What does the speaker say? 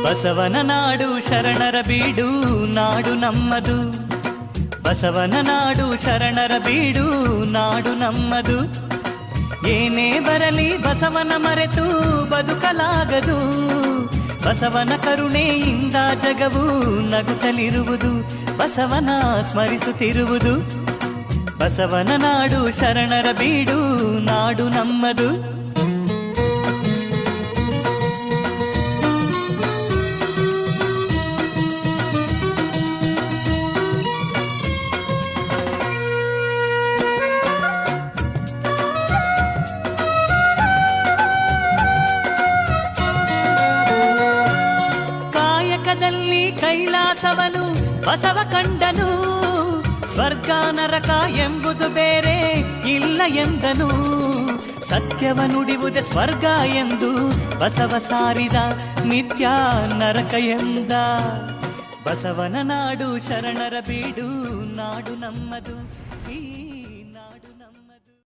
ಬಸವನ ನಾಡು ಶರಣರ ಬೀಡು ನಾಡು ನಮ್ಮದು. ಬಸವನ ನಾಡು ಶರಣರ ಬೀಡು ನಾಡು ನಮ್ಮದು. ಏನೇ ಬರಲಿ ಬಸವನ ಮರೆತು ಬದುಕಲಾಗದು. ಬಸವನ ಕರುಣೆಯಿಂದ ಜಗವು ನಗುತ್ತಲಿರುವುದು. ಬಸವನ ಸ್ಮರಿಸುತ್ತಿರುವುದು. ಬಸವನ ನಾಡು ಶರಣರ ಬೀಡು ನಾಡು ನಮ್ಮದು. ಕಾಯಕದಲ್ಲಿ ಕೈಲಾಸವನು ಬಸವ ಕಂಡನು. ಸ್ವರ್ಗ ನರಕ ಎಂಬುದು ಬೇರೆ ಇಲ್ಲ ಎಂದನು. ಸತ್ಯವ ನುಡಿಯುವುದೇ ಸ್ವರ್ಗ ಎಂದು ಬಸವ ಸಾರಿದ, ನಿತ್ಯ ನರಕ ಎಂದ. ಬಸವನ ನಾಡು ಶರಣರ ಬೀಡು ನಾಡು ನಮ್ಮದು.